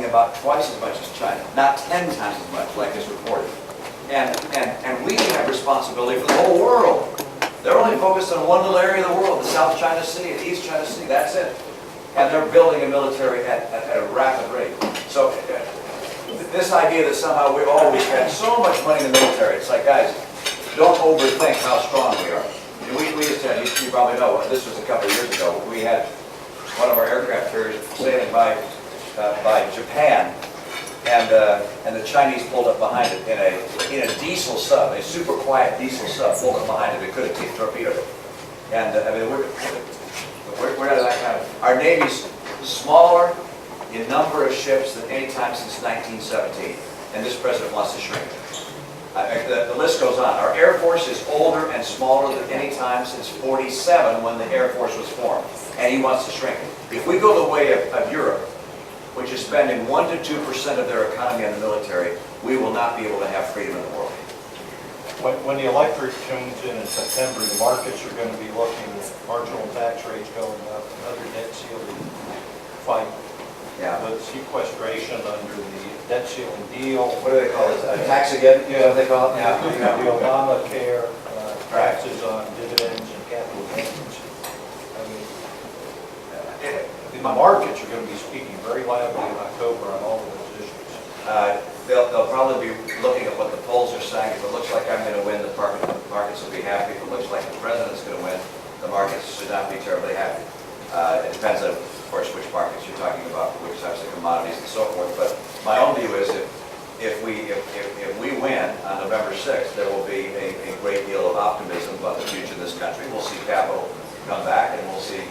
about twice as much as China, not 10 times as much like is reported. And we have responsibility for the whole world. They're only focused on one little area of the world, the South China Sea and East China Sea, that's it. And they're building a military at a rapid rate. So this idea that somehow we spend so much money in the military, it's like, guys, don't overthink how strong we are. We used to, you probably know, this was a couple of years ago, we had one of our aircraft carriers sailing by Japan, and the Chinese pulled up behind it in a diesel sub, a super quiet diesel sub, pulled up behind it. They could have torpedoed it. And I mean, we're at that kind of. Our Navy's smaller in number of ships than any time since 1917, and this president wants to shrink it. The list goes on. Our Air Force is older and smaller than any time since '47 when the Air Force was formed, and he wants to shrink it. If we go the way of Europe, which is spending 1 to 2% of their economy on the military, we will not be able to have freedom in the world. When the electric comes in September, the markets are going to be looking at marginal tax rates going up, another debt ceiling fight. Yeah. The sequestration under the debt ceiling deal. What do they call it? Tax again? Yeah, What they call it? Yeah. The Obamacare, taxes on dividends and capital gains. I mean, the markets are going to be speaking very loudly in October on all of those issues. They'll probably be looking at what the polls are saying. If it looks like I'm going to win, the markets will be happy. If it looks like the president's going to win, the markets should not be terribly happy. It depends on, of course, which markets you're talking about, which types of commodities and so forth. But my own view is if we win on November 6th, there will be a great deal of optimism about the future of this country. We'll see capital come back, and we'll see,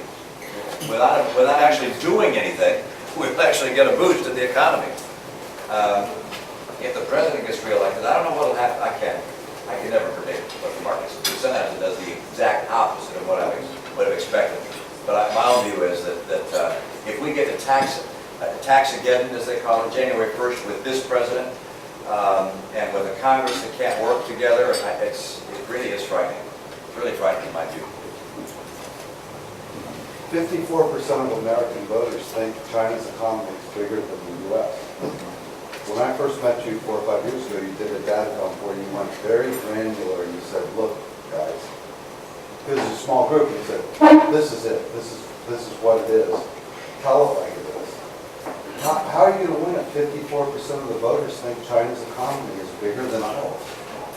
without actually doing anything, we'll actually get a boost in the economy. If the president gets reelected, I don't know what will happen. I can never predict what the markets do. Sometimes it does the exact opposite of what I would have expected. But my own view is that if we get a tax again, as they call it, January 1st with this president, and with a Congress that can't work together, it really is frightening. It's really frightening in my view. 54% of American voters think China's economy is bigger than the U.S. When I first met you 4 or 5 years ago, you did a data dump where you went very granular and you said, look, guys, this is a small group. You said, this is it. This is what it is. Tell it like it is. How are you going to win if 54% of the voters think China's economy is bigger than ours?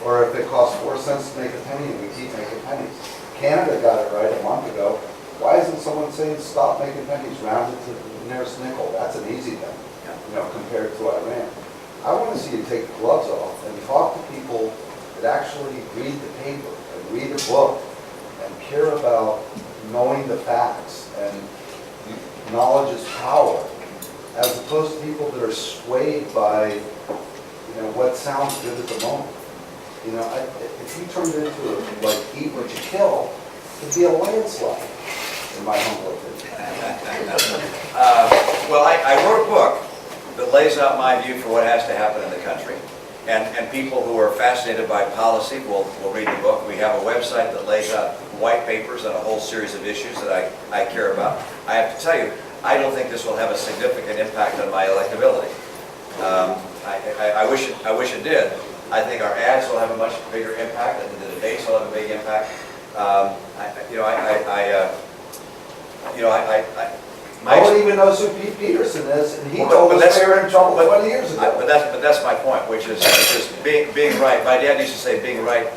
Or if it costs 4 cents to make a penny and we keep making pennies. Canada got it right a month ago. Why isn't someone saying stop making pennies, round it to the nearest nickel? That's an easy thing, compared to Iran. I want to see you take the gloves off and talk to people that actually read the paper and read a book and care about knowing the facts, and knowledge is power, as opposed to people that are swayed by what sounds good at the moment. If you turned it into like eat what you kill, it'd be a landslide, in my humble opinion. Well, I wrote a book that lays out my view for what has to happen in the country. And people who are fascinated by policy will read the book. We have a website that lays out white papers on a whole series of issues that I care about. I have to tell you, I don't think this will have a significant impact on my electability. I wish it did. I think our ads will have a much bigger impact, and the debates will have a big impact. I don't even know who Pete Peterson is, and he told us they were in trouble 20 years ago. But that's my point, which is being right. My dad used to say being right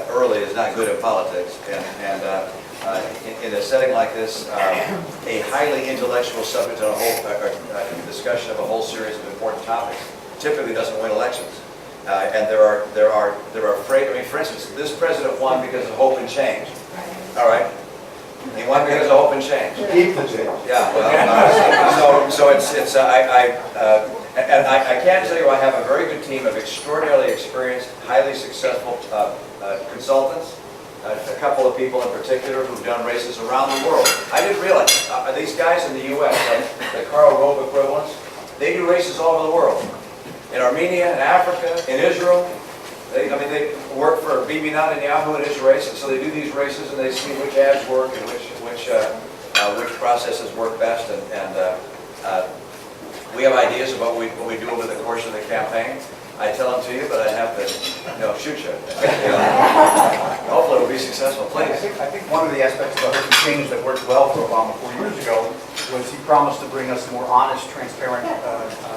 early is not good in politics, and in a setting like this, a highly intellectual subject on a whole discussion of a whole series of important topics typically doesn't win elections. And there are afraid. I mean, for instance, this president won because of hope and change. All right. He won because of hope and change. Keep the change. Yeah, well, so it's and I can tell you I have a very good team of extraordinarily experienced, highly successful consultants. A couple of people in particular who've done races around the world. I didn't realize these guys in the U.S., like the Karl Rove equivalents, they do races all over the world. In Armenia, in Africa, in Israel. They work for Bibi Netanyahu in his race, and so they do these races and they see which ads work and which processes work best. And We have ideas about what we do over the course of the campaign. I tell them to you, but I have to, shoot you. Hopefully it'll be successful, I please. think one of the aspects of the change that worked well for Obama 4 years ago was he promised to bring us more honest, transparent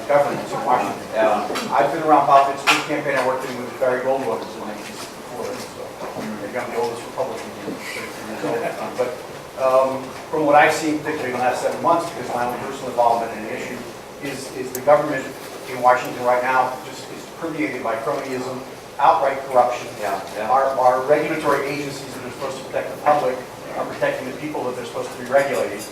governance in Washington. Yeah. I've been around politics. This campaign I worked in with Barry Goldwater in 1964, so maybe I'm the oldest Republican here, 33 years old. But from what I've seen, particularly in the last 7 months, because of my own personal involvement in the issue, is the government in Washington right now just is permeated by cronyism, outright corruption. Yeah, yeah. Our regulatory agencies that are supposed to protect the public are protecting the people that they're supposed to be regulating.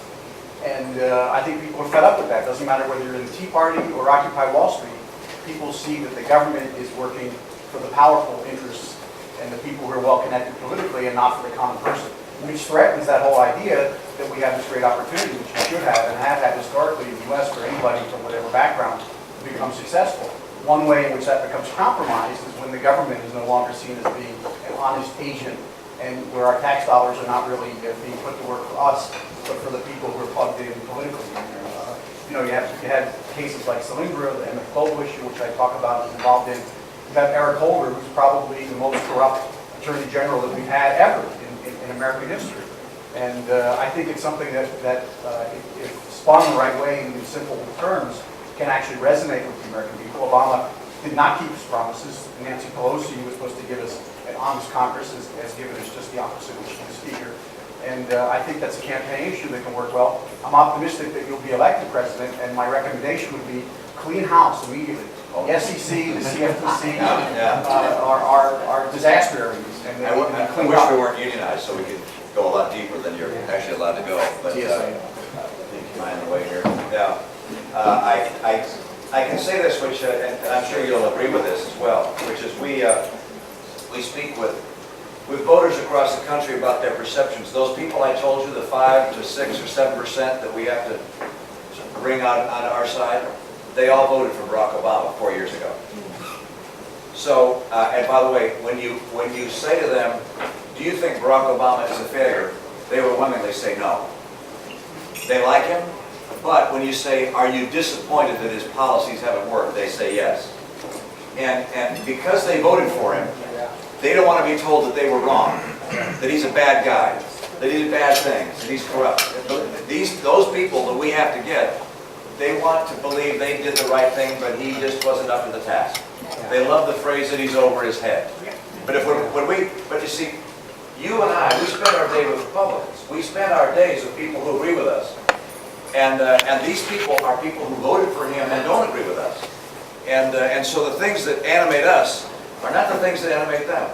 And I think people are fed up with that. Doesn't matter whether you're in the Tea Party or Occupy Wall Street, people see that the government is working for the powerful interests and the people who are well connected politically and not for the common person, which threatens that whole idea that we have this great opportunity, which we should have and have had historically in the U.S. for anybody from whatever background to become successful. One way in which that becomes compromised is when the government is no longer seen as being an honest agent and where our tax dollars are not really being put to work for us, but for the people who are plugged in politically. You had cases like Solyndra, the Emmett Global issue, which I talk about and involved in. You have Eric Holder, who's probably the most corrupt attorney general that we've had ever in American history. And I think it's something that if spun the right way in simple terms, can actually resonate with the American people. Obama did not keep his promises. Nancy Pelosi, who was supposed to give us an honest Congress, has given us just the opposite, which is the speaker. And I think that's a campaign issue that can work well. I'm optimistic that you'll be elected president, and my recommendation would be clean house immediately. The SEC, the CFTC are disaster areas. And I wish we weren't unionized so we could go a lot deeper than you're actually allowed to go. But mind the way here. Yeah. I can say this, which, and I'm sure you'll agree with this as well, which is we speak with voters across the country about their perceptions. Those people I told you, the 5 to 6 or 7% that we have to bring on our side, they all voted for Barack Obama 4 years ago. So, and by the way, when you say to them, do you think Barack Obama is a failure? They overwhelmingly say no. They like him. But when you say, are you disappointed that his policies haven't worked, they say yes. And because they voted for him, they don't want to be told that they were wrong, that he's a bad guy, that he did bad things, that he's corrupt. Those people that we have to get, they want to believe they did the right thing, but he just wasn't up to the task. They love the phrase that he's over his head. But but you see, you and I, we spend our day with Republicans. We spend our days with people who agree with us. And these people are people who voted for him and don't agree with us. And so the things that animate us are not the things that animate them.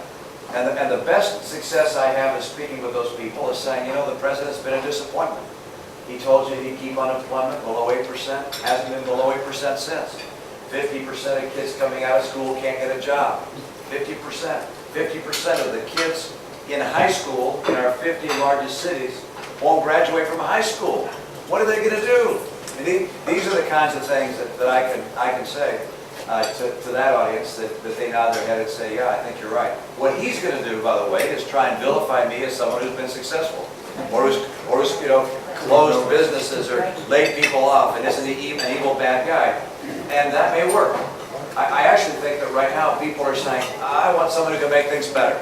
And the best success I have is speaking with those people is saying, the president's been a disappointment. He told you he'd keep unemployment below 8%, hasn't been below 8% since. 50% of kids coming out of school can't get a job. 50%. 50% of the kids in high school in our 50 largest cities won't graduate from high school. What are they going to do? These are the kinds of things that I can say to that audience that they nod their head and say, yeah, I think you're right. What he's going to do, by the way, is try and vilify me as someone who's been successful, or who's closed businesses or laid people off and isn't an evil bad guy. And that may work. I actually think that right now people are saying, I want someone who can make things better.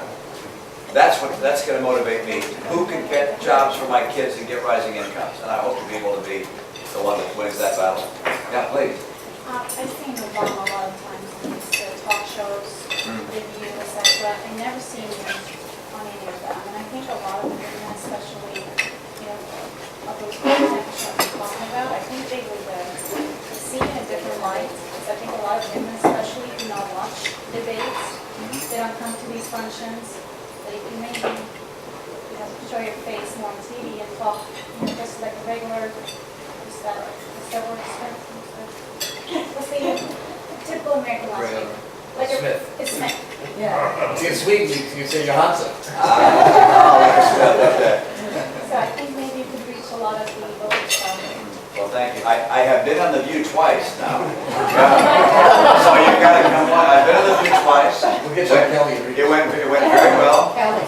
That's going to motivate me. Who can get jobs for my kids and get rising incomes? And I hope to be able to be the one that wins that battle. Yeah, please. I've seen Obama a lot of times in these talk shows, reviews, etc. I've never seen him on any of them. And I think a lot of women, especially, of those women that you're talking about, I think they would see it in a different light. Because I think a lot of women, especially, do not watch debates. They don't come to these functions. You maybe show your face more on TV and talk just like a regular, what's that word? What's the typical American last name? Like Smith. It's Smith. Yeah. In Sweden, you say Johansson. So I think maybe you could reach a lot of the voters. Well, thank you. I have been on The View twice now. So you've got to come on. I've been on The View twice. We'll get you on Kelly. It went very well. Kelly.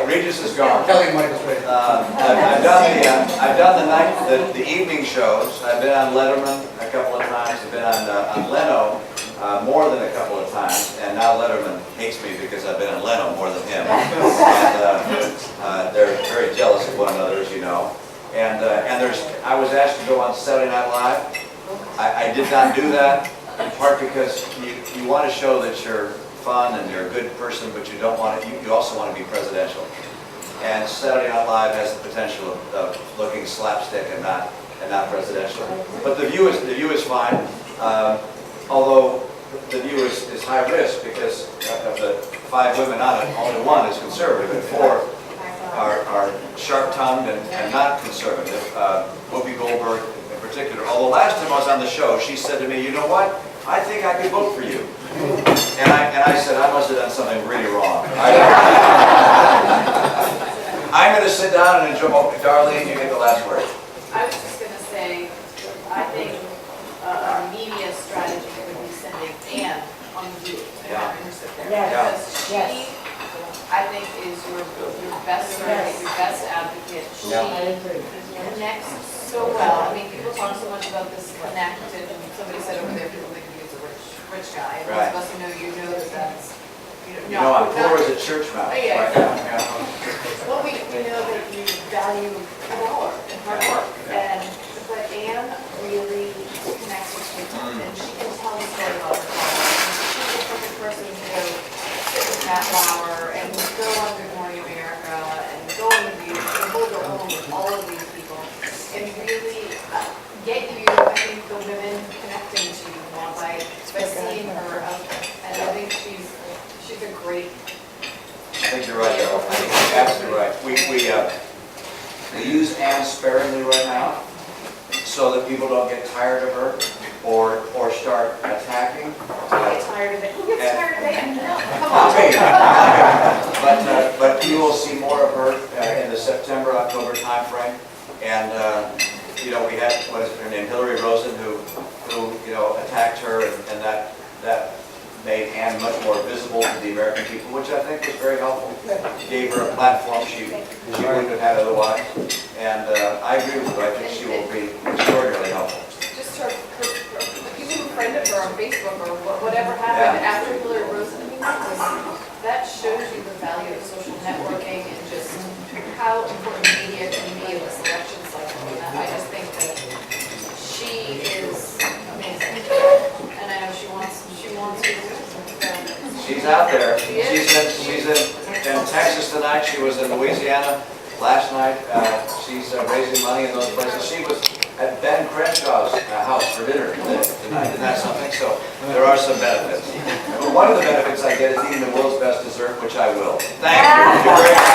Regis is gone. Kelly and Michael's ready. I've done the evening shows. I've been on Letterman. I've a couple of times. I've been on Leno more than a couple of times, and now Letterman hates me because I've been on Leno more than him. And they're very jealous of one another, as you know. And I was asked to go on Saturday Night Live. I did not do that, in part because you want to show that you're fun and you're a good person, but you don't want to. You also want to be presidential. And Saturday Night Live has the potential of looking slapstick and not presidential. But the view is fine. Although the view is high risk because of the 5 women on it, only 1 is conservative and 4 are sharp-tongued and not conservative. Whoopi Goldberg in particular. Although last time I was on the show, she said to me, "You know what? I think I could vote for you." And I said, I must have done something really wrong. I'm going to sit down and enjoy. Oh, Darlene, you get the last word. I was just going to say, I think a media strategy would be sending Ann on the view and having her sit there. Yeah. Because she, I think, is your best surrogate, your best advocate. She connects so well. I mean, people talk so much about this connected, and somebody said over there, people think of you as a rich guy. And Right. those of us who know you know that that's, You know, I'm poor as a church mouse. Yeah. Right now. Yeah. well, we know that you value dollar and hard work. But Ann really connects with people, and she can tell the story about her father. And she's the perfect person to go sit with Matt Lauer and go on Good Morning America and go on the View and hold her own with all of these people and really get you, I think, the women connecting to you more by seeing her out there. And I think she's a great. I think you're right, Darryl. I think you're absolutely right. We use Ann sparingly right now so that people don't get tired of her or start attacking. I get tired of it. Who gets tired of it? No, come on. But you will see more of her in the September-October timeframe. And you know, we had what is her name, Hillary Rosen, who attacked her, and that made Ann much more visible to the American people, which I think was very helpful. Gave her a platform she wouldn't have had otherwise. And I agree with her. I think she will be extraordinarily helpful. Just her, you were a friend of her on Facebook or whatever happened after Hillary Rosen. I mean, that shows you the value of social networking and just how important media can be in this election cycle. And I just think that she is amazing. And I know she wants you to. She's out there. She's in Texas tonight. She was in Louisiana last night. She's raising money in those places. She was at Ben Crenshaw's house for dinner tonight. Isn't that something? So there are some benefits. But one of the benefits I get is eating the world's best dessert, which I will. Thank you. You're very much.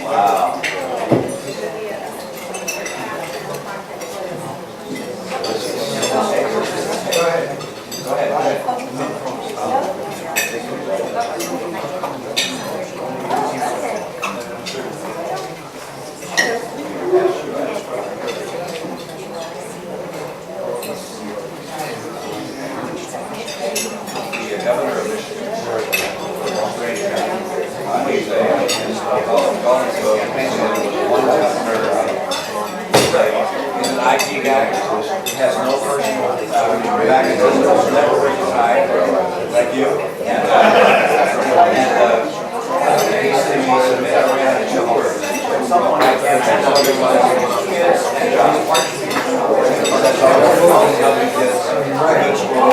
Wow. Go ahead. The governor of Michigan, great guy. He's an IT guy, has no personal background, doesn't never bring a tie, like you. And he's a man of someone I can't tell you about kids and that's always helping kids. Good school.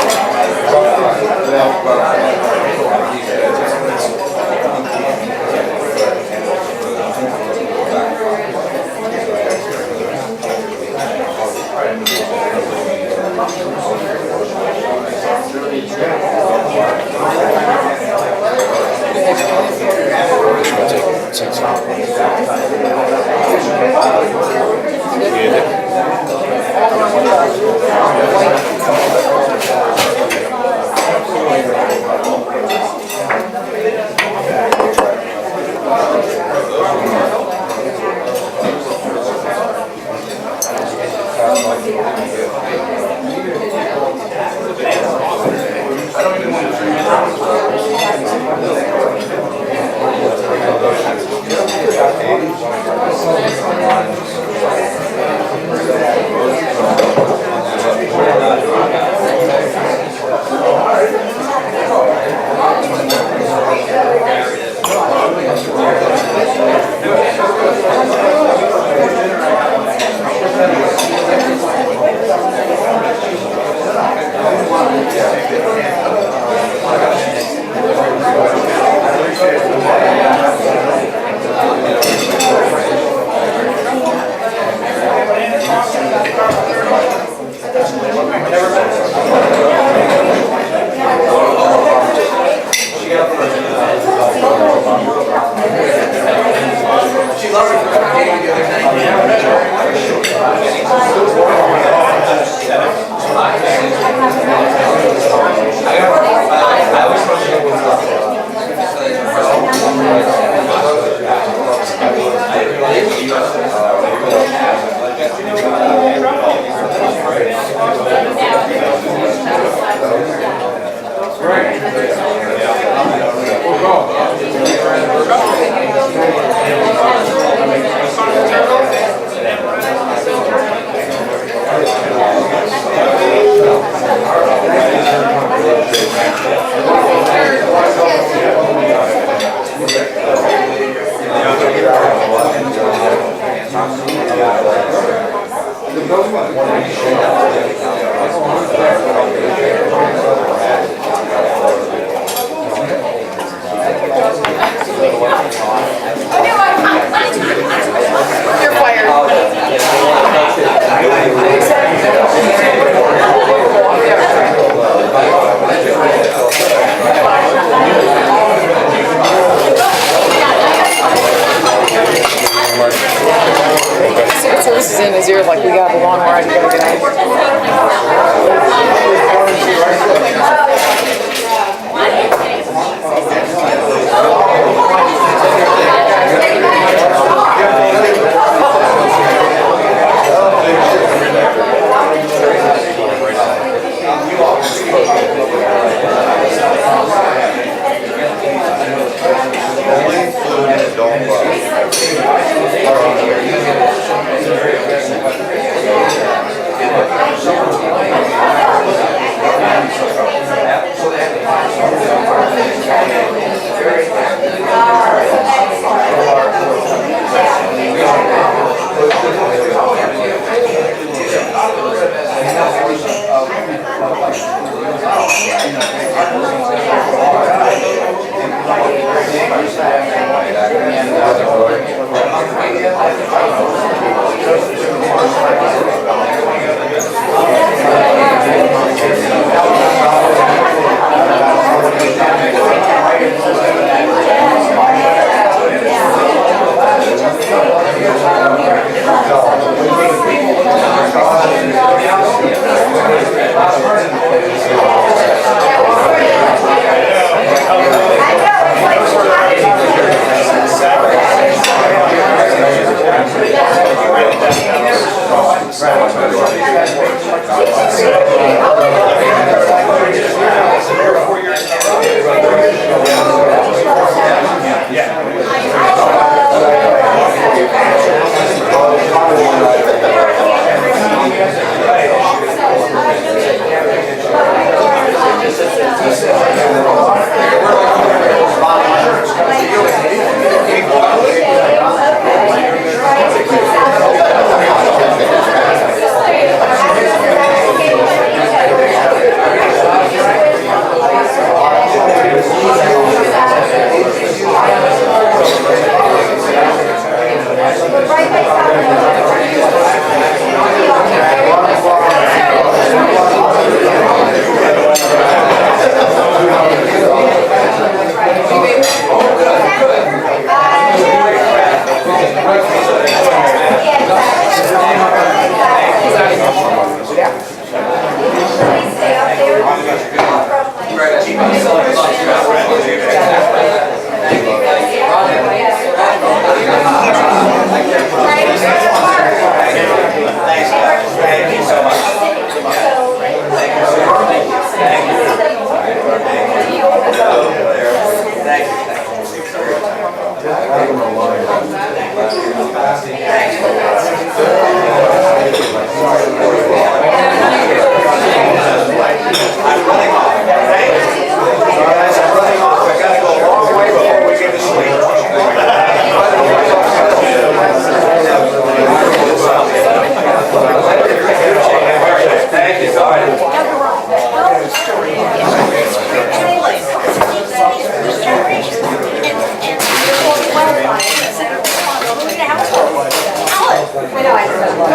I don't even want to in his ear like, we got a long ride, you gotta get out. I know, I